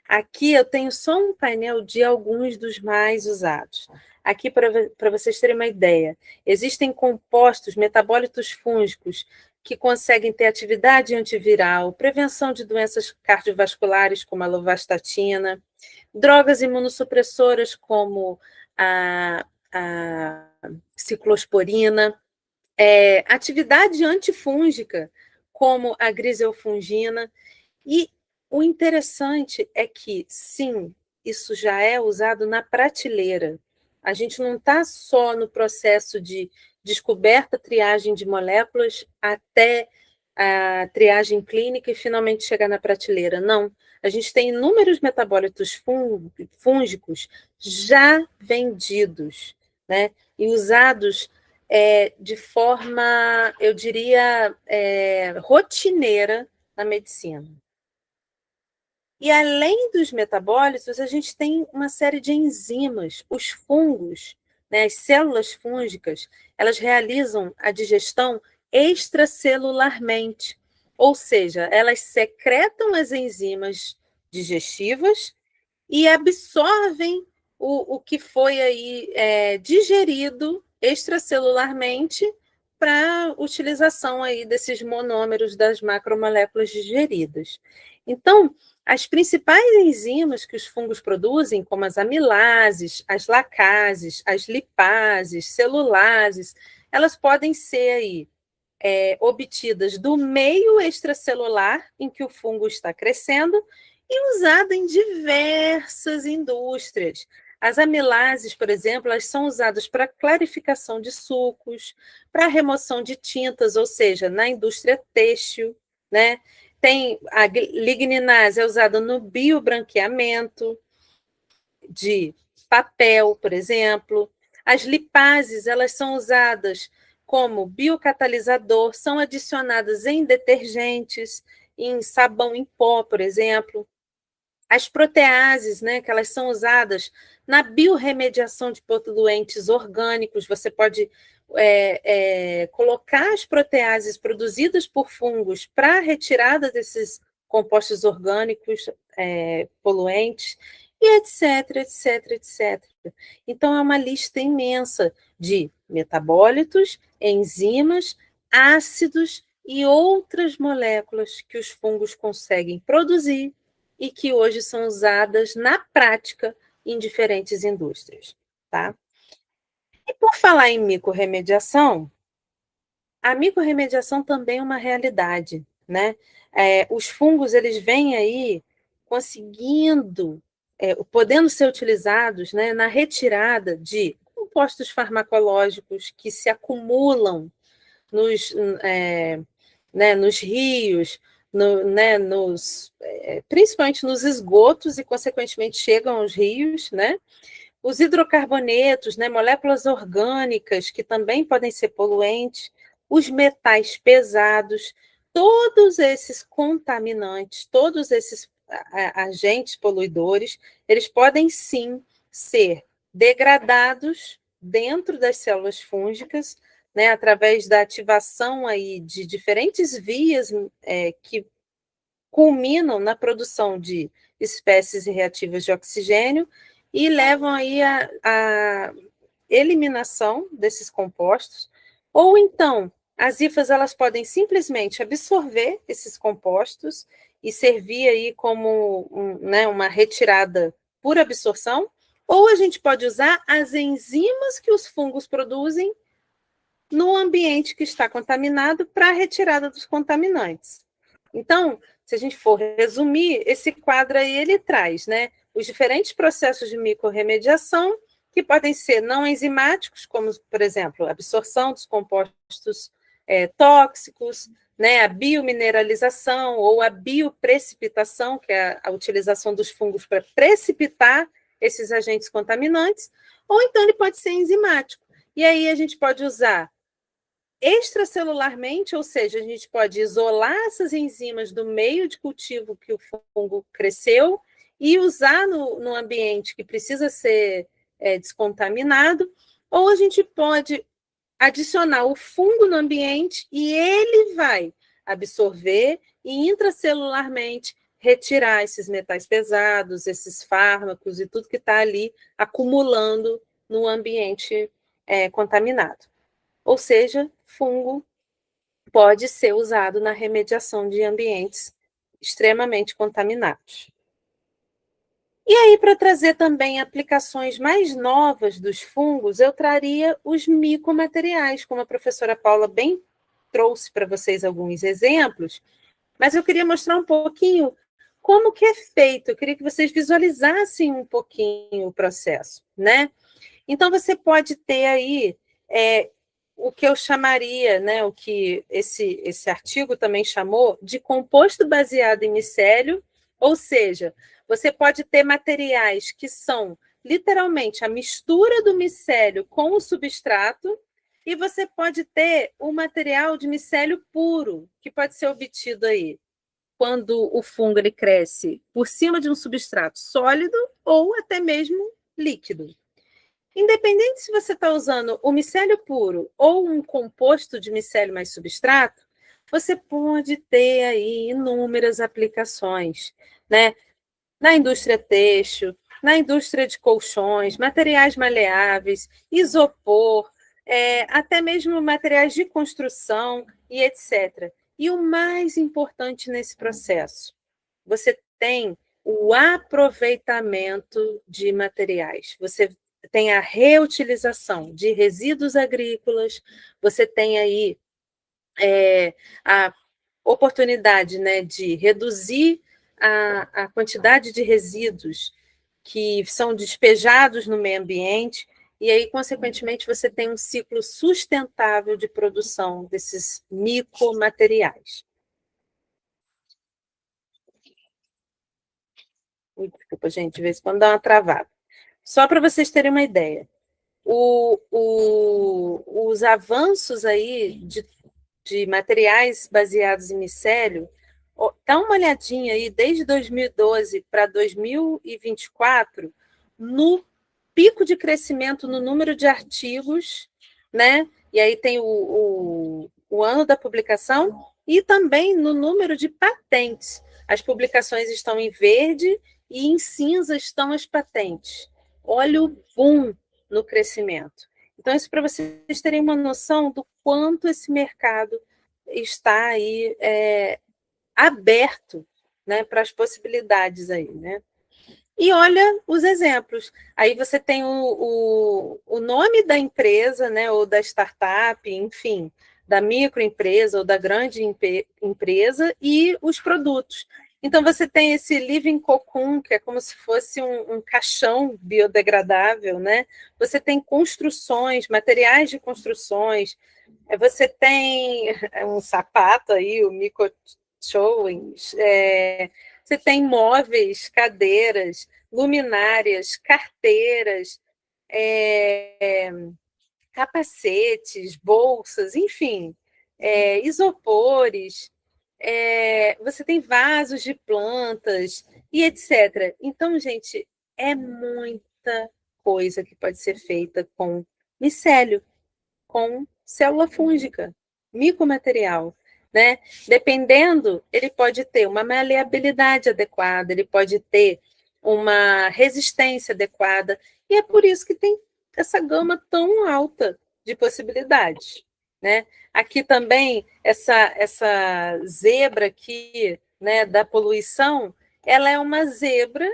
Aqui eu tenho só um painel de alguns dos mais usados. Aqui, para vocês terem uma ideia, existem compostos, metabólitos fúngicos, que conseguem ter atividade antiviral, prevenção de doenças cardiovasculares, como a lovastatina, drogas imunossupressoras, como a ciclosporina, atividade antifúngica, como a griselfungina. E o interessante é que, sim, isso já é usado na prateleira. A gente não está só no processo de descoberta, triagem de moléculas, até a triagem clínica e finalmente chegar na prateleira. Não. A gente tem inúmeros metabólitos fúngicos já vendidos, né? E usados de forma, eu diria, rotineira na medicina. E além dos metabólitos, a gente tem uma série de enzimas. Os fungos, né, as células fúngicas, elas realizam a digestão extracelularmente, ou seja, elas secretam as enzimas digestivas e absorvem o que foi aí digerido extracelularmente para utilização aí desses monômeros das macromoléculas digeridas. Então, as principais enzimas que os fungos produzem, como as amilases, as lacases, as lipases, celulases, elas podem ser aí obtidas do meio extracelular em que o fungo está crescendo e usada em diversas indústrias. As amilases, por exemplo, elas são usadas para clarificação de sucos, para remoção de tintas, ou seja, na indústria têxtil, né? Tem a ligninase, é usada no biobranqueamento de papel, por exemplo. As lipases, elas são usadas como biocatalisador, são adicionadas em detergentes, em sabão em pó, por exemplo. As proteases, né, que elas são usadas na biorremediação de poluentes orgânicos, você pode colocar as proteases produzidas por fungos para a retirada desses compostos orgânicos poluentes, e etc, etc, etc. Então, é uma lista imensa de metabólitos, enzimas, ácidos e outras moléculas que os fungos conseguem produzir e que hoje são usadas na prática em diferentes indústrias, tá? E por falar em micorremediação, a micorremediação também é uma realidade, né? Os fungos, eles vêm aí conseguindo, podendo ser utilizados, né, na retirada de compostos farmacológicos que se acumulam nos, nos rios, principalmente nos esgotos e, consequentemente, chegam aos rios, né? Os hidrocarbonetos, né, moléculas orgânicas que também podem ser poluentes, os metais pesados, todos esses contaminantes, todos esses agentes poluidores, eles podem sim ser degradados dentro das células fúngicas, né, através da ativação aí de diferentes vias que culminam na produção de espécies reativas de oxigênio e levam aí a eliminação desses compostos, ou então as hifas elas podem simplesmente absorver esses compostos e servir aí como uma retirada por absorção, ou a gente pode usar as enzimas que os fungos produzem no ambiente que está contaminado para a retirada dos contaminantes. Então, se a gente for resumir, esse quadro aí ele traz, né, os diferentes processos de micorremediação que podem ser não enzimáticos, como, por exemplo, a absorção dos compostos tóxicos, né, a biomineralização ou a bioprecipitação, que é a utilização dos fungos para precipitar esses agentes contaminantes, ou então ele pode ser enzimático. E aí a gente pode usar extracelularmente, ou seja, a gente pode isolar essas enzimas do meio de cultivo que o fungo cresceu e usar no ambiente que precisa ser descontaminado, ou a gente pode adicionar o fungo no ambiente e ele vai absorver e intracelularmente retirar esses metais pesados, esses fármacos e tudo que está ali acumulando no ambiente contaminado. Ou seja, fungo pode ser usado na remediação de ambientes extremamente contaminados. E aí, para trazer também aplicações mais novas dos fungos, eu traria os micomateriais, como a professora Paula bem trouxe para vocês alguns exemplos, mas eu queria mostrar um pouquinho como que é feito, eu queria que vocês visualizassem um pouquinho o processo, né? Então, você pode ter aí o que eu chamaria, né, o que esse artigo também chamou de composto baseado em micélio, ou seja, você pode ter materiais que são literalmente a mistura do micélio com o substrato, e você pode ter o material de micélio puro, que pode ser obtido aí quando o fungo ele cresce por cima de um substrato sólido ou até mesmo líquido. Independente se você está usando o micélio puro ou um composto de micélio mais substrato, você pode ter aí inúmeras aplicações, né? Na indústria têxtil, na indústria de colchões, materiais maleáveis, isopor, até mesmo materiais de construção e etc. E o mais importante nesse processo, você tem o aproveitamento de materiais. Você tem a reutilização de resíduos agrícolas, você tem aí a oportunidade, né, de reduzir a quantidade de resíduos que são despejados no meio ambiente, e aí, consequentemente, você tem um ciclo sustentável de produção desses micomateriais. Desculpa, gente, de vez em quando dá uma travada. Só para vocês terem uma ideia, os avanços aí de materiais baseados em micélio, dá uma olhadinha aí, desde 2012 para 2024, no pico de crescimento no número de artigos, né? E aí tem o ano da publicação e também no número de patentes. As publicações estão em verde e em cinza estão as patentes. Olha o boom no crescimento. Então, isso para vocês terem uma noção do quanto esse mercado está aí aberto, né, para as possibilidades aí, né? E olha os exemplos. Aí você tem o nome da empresa, né, ou da startup, enfim, da microempresa ou da grande empresa e os produtos. Então, você tem esse living cocoon, que é como se fosse um caixão biodegradável, né? Você tem construções, materiais de construções, você tem um sapato aí, o Mico Showings, você tem móveis, cadeiras, luminárias, carteiras, capacetes, bolsas, enfim, isopores, você tem vasos de plantas e etc. Então, gente, é muita coisa que pode ser feita com micélio, com célula fúngica, micomaterial, né? Dependendo, ele pode ter uma maleabilidade adequada, ele pode ter uma resistência adequada, e é por isso que tem essa gama tão alta de possibilidades, né? Aqui também, essa zebra aqui, né, da poluição, ela é uma zebra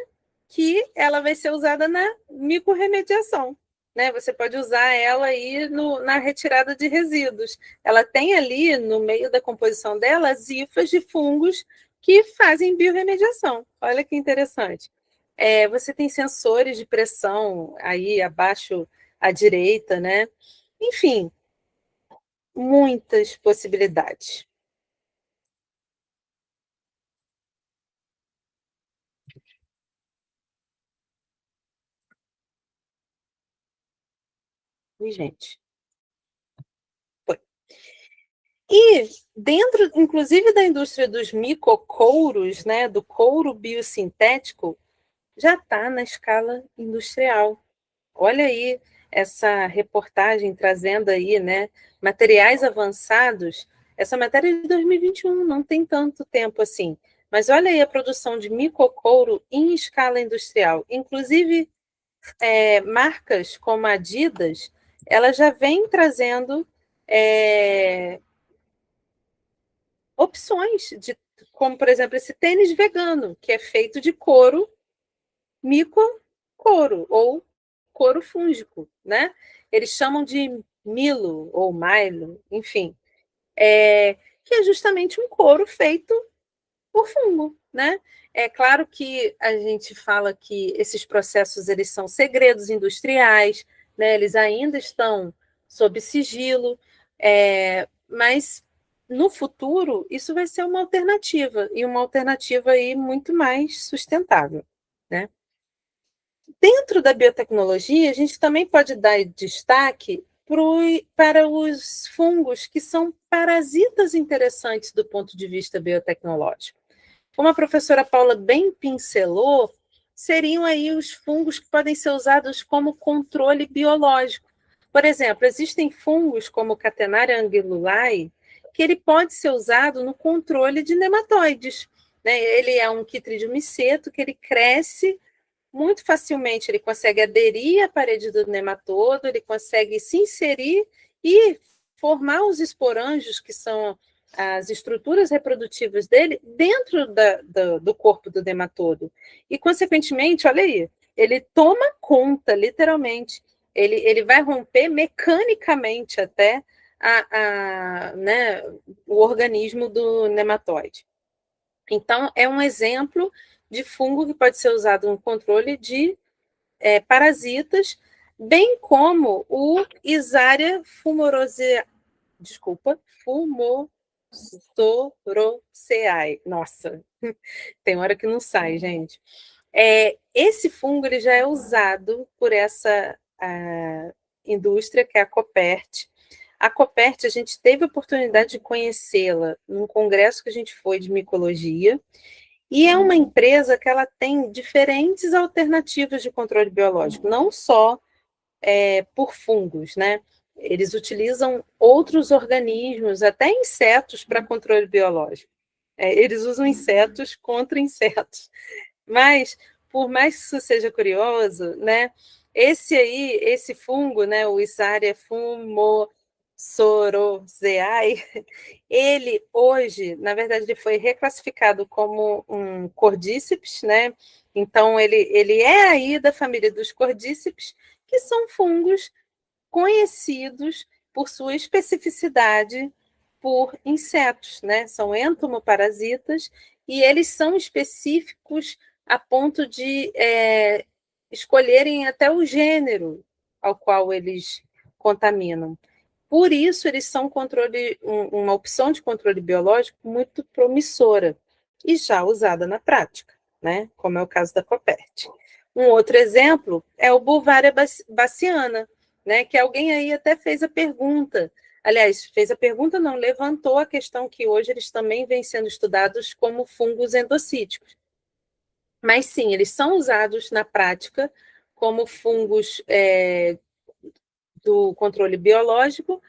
que ela vai ser usada na micorremediação, né? Você pode usar ela aí na retirada de resíduos. Ela tem ali, no meio da composição dela, as hifas de fungos que fazem biorremediação. Olha que interessante. Você tem sensores de pressão aí abaixo à direita, né? Enfim, muitas possibilidades. Ui, gente. Foi. E dentro, inclusive, da indústria dos micocouros, né, do couro biosintético, já está na escala industrial. Olha aí essa reportagem trazendo aí, né, materiais avançados. Essa matéria é de 2021, não tem tanto tempo assim. Mas olha aí a produção de microcouro em escala industrial. Inclusive, marcas como a Adidas, ela já vem trazendo opções, como, por exemplo, esse tênis vegano, que é feito de couro, mico-couro, ou couro fúngico, né? Eles chamam de milo ou milo, enfim, que é justamente um couro feito por fungo, né? É claro que a gente fala que esses processos eles são segredos industriais, né? Eles ainda estão sob sigilo, mas no futuro isso vai ser uma alternativa e uma alternativa aí muito mais sustentável, né? Dentro da biotecnologia, a gente também pode dar destaque para os fungos que são parasitas interessantes do ponto de vista biotecnológico. Como a professora Paula bem pincelou, seriam aí os fungos que podem ser usados como controle biológico. Por exemplo, existem fungos como o Catenaria angululae, que ele pode ser usado no controle de nematóides, né? Ele é um quitrídeo miceto que ele cresce muito facilmente, ele consegue aderir à parede do nematodo, ele consegue se inserir e formar os esporângios, que são as estruturas reprodutivas dele, dentro do corpo do nematodo. E, consequentemente, olha aí, ele toma conta, literalmente, ele vai romper mecanicamente até né, o organismo do nematóide. Então, é um exemplo de fungo que pode ser usado no controle de parasitas, bem como o Isaria fumoroseae. Desculpa, Fumosoroceae. Nossa, tem hora que não sai, gente. Esse fungo ele já é usado por essa indústria, que é a Copert. A Copert, a gente teve a oportunidade de conhecê-la num congresso que a gente foi de micologia, e é uma empresa que ela tem diferentes alternativas de controle biológico, não só por fungos, né? Eles utilizam outros organismos, até insetos, para controle biológico. Eles usam insetos contra insetos. Mas, por mais que isso seja curioso, né? Esse fungo, né, o Isaria fumosoroseae, ele hoje, na verdade, ele foi reclassificado como um cordíceps, né? Então, ele é aí da família dos cordíceps, que são fungos conhecidos por sua especificidade por insetos, né? São entomoparasitas e eles são específicos a ponto de escolherem até o gênero ao qual eles contaminam. Por isso, eles são uma opção de controle biológico muito promissora e já usada na prática, né? Como é o caso da Copert. Um outro exemplo é o Beauveria bassiana, né? Que alguém aí até fez a pergunta. Aliás, fez a pergunta, não, levantou a questão que hoje eles também vêm sendo estudados como fungos endocíticos. Mas sim, eles são usados na prática como fungos do controle biológico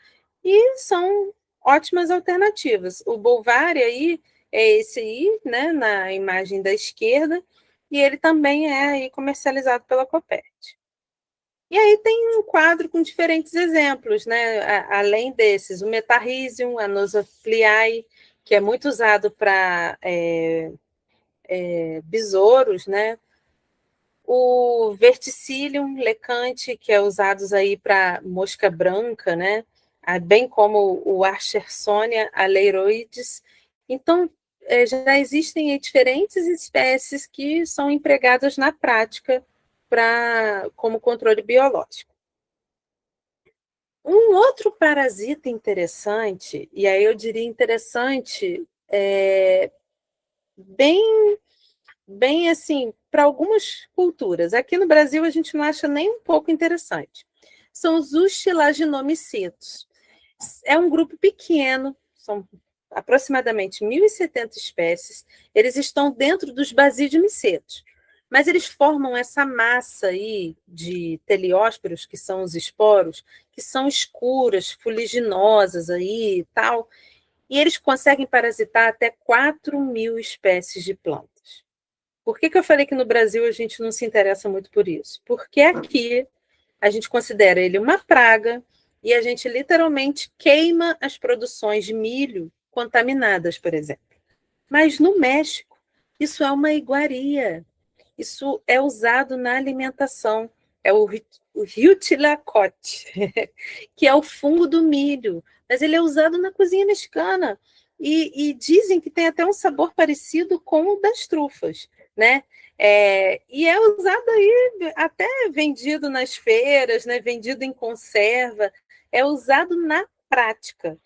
e são ótimas alternativas. O Beauveria aí é esse aí, né, na imagem da esquerda, e ele também é aí comercializado pela Copert. E aí tem um quadro com diferentes exemplos, né? Além desses, o Metarrhizium, a Nosophyllae, que é muito usado para besouros, né? O Verticillium lecante, que é usado aí para mosca branca, né? Bem como o Archersonia aleiroides. Então, já existem diferentes espécies que são empregadas na prática como controle biológico. Um outro parasita interessante, e aí eu diria interessante, bem, bem assim, para algumas culturas. Aqui no Brasil a gente não acha nem um pouco interessante. são os ustilaginomicetos. É um grupo pequeno, são aproximadamente 1.070 espécies, eles estão dentro dos basidiomicetos, mas eles formam essa massa aí de teleósporos, que são os esporos, que são escuras, fuliginosas aí e tal, e eles conseguem parasitar até 4.000 espécies de plantas. Por que eu falei que no Brasil a gente não se interessa muito por isso? Porque aqui a gente considera ele uma praga e a gente literalmente queima as produções de milho contaminadas, por exemplo. Mas no México, isso é uma iguaria. Isso é usado na alimentação. É o Huitlacoche, que é o fungo do milho. Mas ele é usado na cozinha mexicana. E dizem que tem até um sabor parecido com o das trufas, né? E é usado aí, até vendido nas feiras, né? Vendido em conserva. É usado na prática.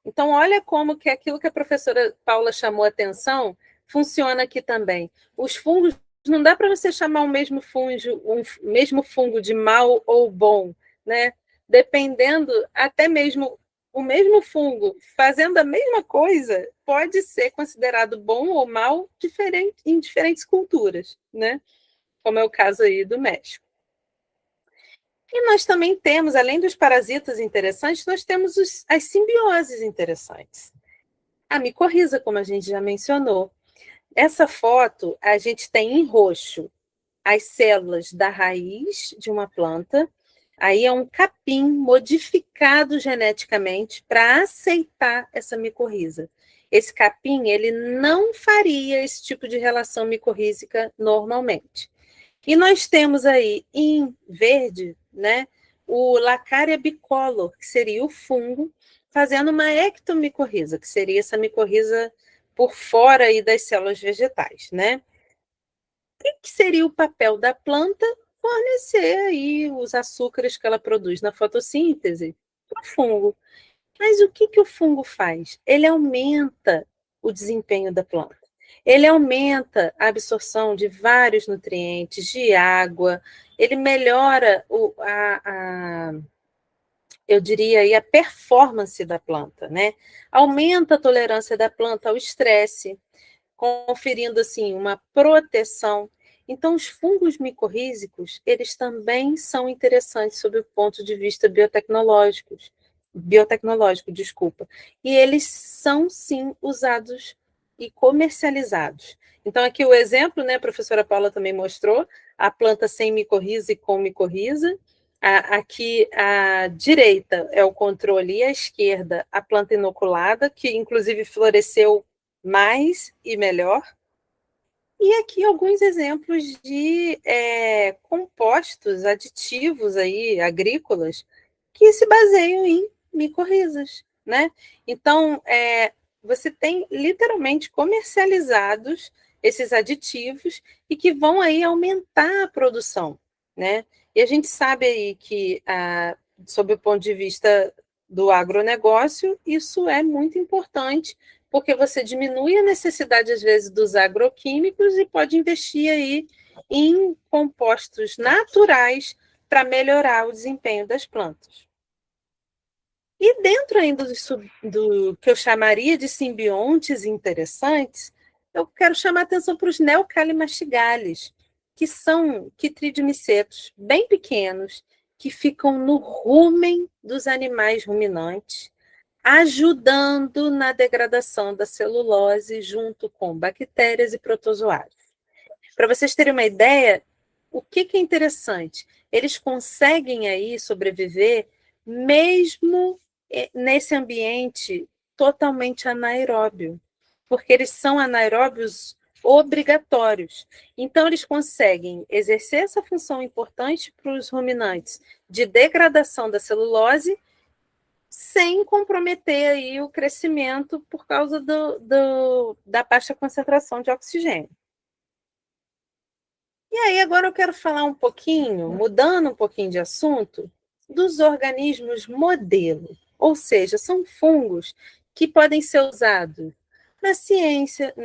Então, olha como que aquilo que a professora Paula chamou a atenção funciona aqui também. Os fungos, não dá para você chamar mesmo fungo de mal ou bom, né? Dependendo, até mesmo o mesmo fungo fazendo a mesma coisa pode ser considerado bom ou mal em diferentes culturas, né? Como é o caso aí do México. E nós também temos, além dos parasitas interessantes, nós temos as simbioses interessantes. A micorriza, como a gente já mencionou. Essa foto a gente tem em roxo as células da raiz de uma planta. Aí é um capim modificado geneticamente para aceitar essa micorriza. Esse capim, ele não faria esse tipo de relação micorrízica normalmente. E nós temos aí em verde, né, o Lacária bicolor, que seria o fungo, fazendo uma ectomicorriza, que seria essa micorriza por fora aí das células vegetais, né? O que seria o papel da planta? Fornecer aí os açúcares que ela produz na fotossíntese para o fungo. Mas o que o fungo faz? Ele aumenta o desempenho da planta. Ele aumenta a absorção de vários nutrientes, de água, ele melhora eu diria, aí, a performance da planta, né? Aumenta a tolerância da planta ao estresse, conferindo assim uma proteção. Então, os fungos micorrízicos, eles também são interessantes sob o ponto de vista biotecnológico, desculpa. E eles são sim usados e comercializados. Então, aqui o exemplo, né, a professora Paula também mostrou, a planta sem micorriza e com micorriza. Aqui à direita é o controle e à esquerda a planta inoculada, que inclusive floresceu mais e melhor. E aqui alguns exemplos de compostos aditivos aí, agrícolas, que se baseiam em micorrizas, né? Então, você tem literalmente comercializados esses aditivos e que vão aí aumentar a produção, né? E a gente sabe aí que, sob o ponto de vista do agronegócio, isso é muito importante, porque você diminui a necessidade, às vezes, dos agroquímicos e pode investir aí em compostos naturais para melhorar o desempenho das plantas. E dentro ainda do que eu chamaria de simbiontes interessantes, eu quero chamar a atenção para os Neocalimashtigales, que são quitridiomicetos bem pequenos, que ficam no rumen dos animais ruminantes, ajudando na degradação da celulose junto com bactérias e protozoários. Para vocês terem uma ideia, o que é interessante? Eles conseguem aí sobreviver mesmo nesse ambiente totalmente anaeróbio, porque eles são anaeróbios obrigatórios. Então, eles conseguem exercer essa função importante para os ruminantes de degradação da celulose sem comprometer aí o crescimento por causa da baixa concentração de oxigênio. E aí agora eu quero falar um pouquinho, mudando um pouquinho de assunto, dos organismos modelo, ou seja, são fungos que podem ser usados na ciência,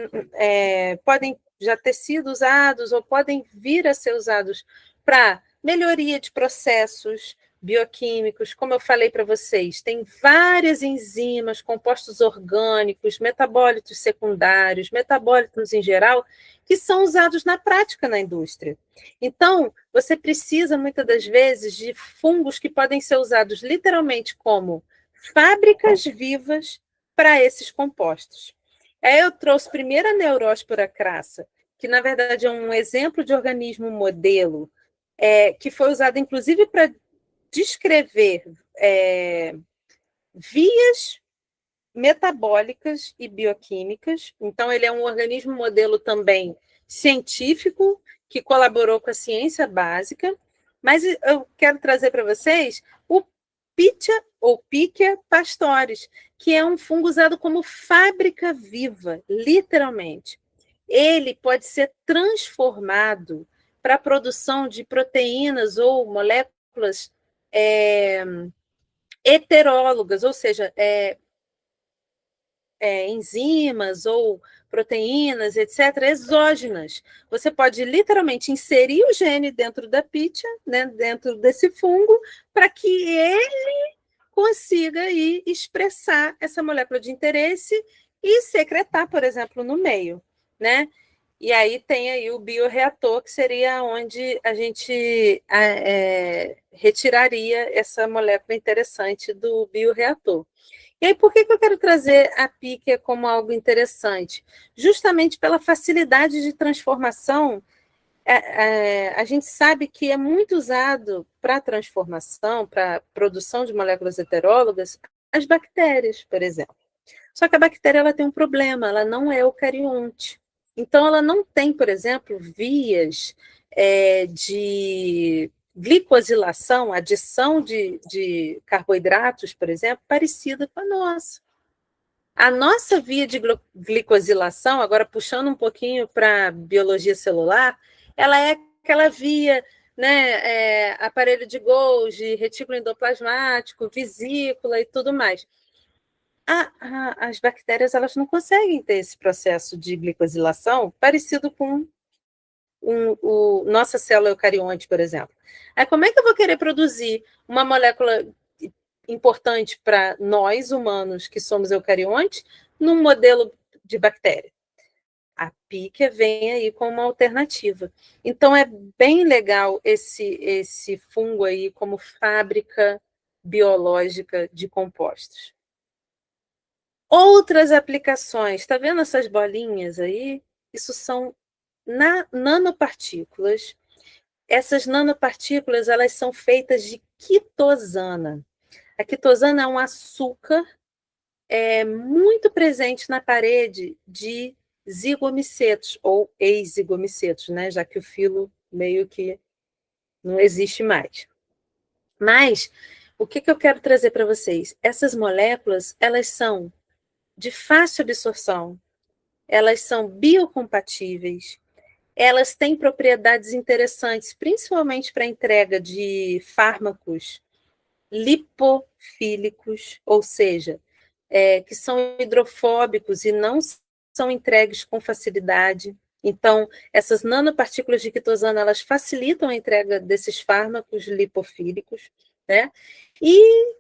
podem já ter sido usados ou podem vir a ser usados para melhoria de processos bioquímicos, como eu falei para vocês, tem várias enzimas, compostos orgânicos, metabólitos secundários, metabólitos em geral, que são usados na prática na indústria. Então, você precisa, muitas das vezes, de fungos que podem ser usados literalmente como fábricas vivas para esses compostos. Aí eu trouxe primeiro a Neurospora crassa, que, na verdade, é um exemplo de organismo modelo, que foi usado, inclusive, para descrever vias metabólicas e bioquímicas. Então, ele é um organismo modelo também científico, que colaborou com a ciência básica, mas eu quero trazer para vocês o Pichia ou Pichia pastores, que é um fungo usado como fábrica viva, literalmente. Ele pode ser transformado para a produção de proteínas ou moléculas heterólogas, ou seja, enzimas ou proteínas, etc., exógenas. Você pode literalmente inserir o gene dentro da Pichia, né, dentro desse fungo, para que ele consiga aí expressar essa molécula de interesse e secretar, por exemplo, no meio, né? E aí tem aí o bioreator, que seria onde a gente retiraria essa molécula interessante do bioreator. E aí, por que eu quero trazer a Pichia como algo interessante? Justamente pela facilidade de transformação. A gente sabe que é muito usado para transformação, para produção de moléculas heterólogas, as bactérias, por exemplo. Só que a bactéria ela tem um problema, ela não é eucarionte. Então, ela não tem, por exemplo, vias de glicosilação, adição de carboidratos, por exemplo, parecida com a nossa. A nossa via de glicosilação, agora puxando um pouquinho para a biologia celular, ela é aquela via, né, aparelho de Golgi, retículo endoplasmático, vesícula e tudo mais. As bactérias elas não conseguem ter esse processo de glicosilação parecido com nossa célula eucarionte, por exemplo. Aí, como é que eu vou querer produzir uma molécula importante para nós, humanos, que somos eucariontes, num modelo de bactéria? A Pichia vem aí como uma alternativa. Então, é bem legal esse fungo aí como fábrica biológica de compostos. Outras aplicações, está vendo essas bolinhas aí? Isso são nanopartículas. Essas nanopartículas elas são feitas de quitosana. A quitosana é um açúcar muito presente na parede de zigomicetos ou ex-zigomicetos, né? Já que o filo meio que não existe mais. Mas o que eu quero trazer para vocês? Essas moléculas elas são de fácil absorção, elas são biocompatíveis, elas têm propriedades interessantes, principalmente para a entrega de fármacos lipofílicos, ou seja, que são hidrofóbicos e não são entregues com facilidade. Então, essas nanopartículas de quitosana, elas facilitam a entrega desses fármacos lipofílicos, né? E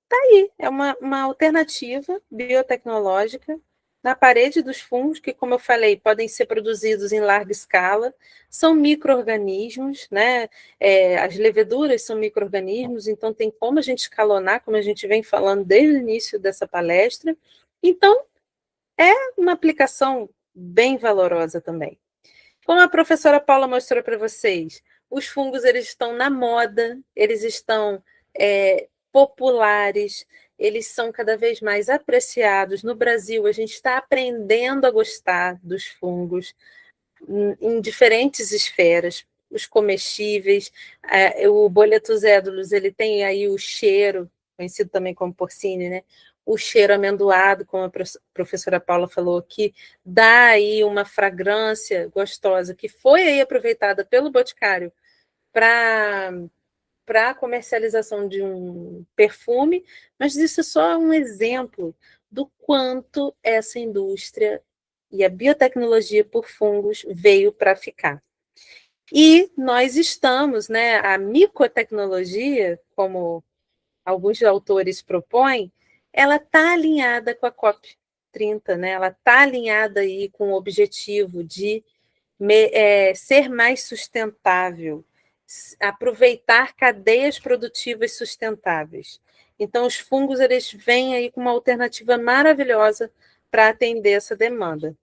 tá aí, é uma alternativa biotecnológica na parede dos fungos, que, como eu falei, podem ser produzidos em larga escala, são micro-organismos, né? As leveduras são micro-organismos, então tem como a gente escalonar, como a gente vem falando desde o início dessa palestra. Então, é uma aplicação bem valorosa também. Como a professora Paula mostrou para vocês, os fungos eles estão na moda, eles estão populares, eles são cada vez mais apreciados. No Brasil, a gente está aprendendo a gostar dos fungos em diferentes esferas, os comestíveis, o Boletus edulus, ele tem aí o cheiro, conhecido também como porcine, né? O cheiro amendoado, como a professora Paula falou, que dá aí uma fragrância gostosa, que foi aí aproveitada pelo Boticário para a comercialização de um perfume, mas isso é só um exemplo do quanto essa indústria e a biotecnologia por fungos veio para ficar. E nós estamos, né, a micotecnologia, como alguns autores propõem, ela está alinhada com a COP30, né? Ela está alinhada aí com o objetivo de ser mais sustentável, aproveitar cadeias produtivas sustentáveis. Então, os fungos eles vêm aí com uma alternativa maravilhosa para atender essa demanda.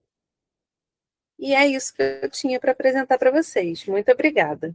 E é isso que eu tinha para apresentar para vocês. Muito obrigada.